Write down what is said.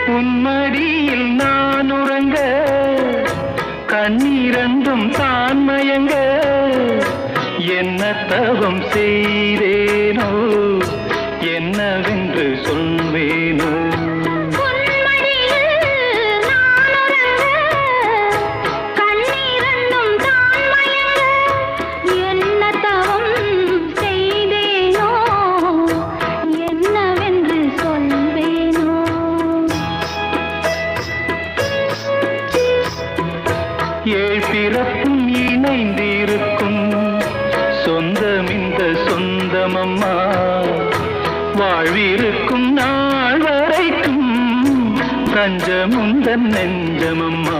உன்மடியில் நான் உறங்க கண்ணீரந்தும் தான் மயங்க என்ன தவம் செய்தேனோ என்னவென்று சொல்வேனோ ஏழ் பிறப்பும் இணைந்திருக்கும் சொந்தம் இந்த சொந்தமம்மா வாழ்விருக்கும் நாள் வரைக்கும் தஞ்சமுந்தன் நெஞ்சமம்மா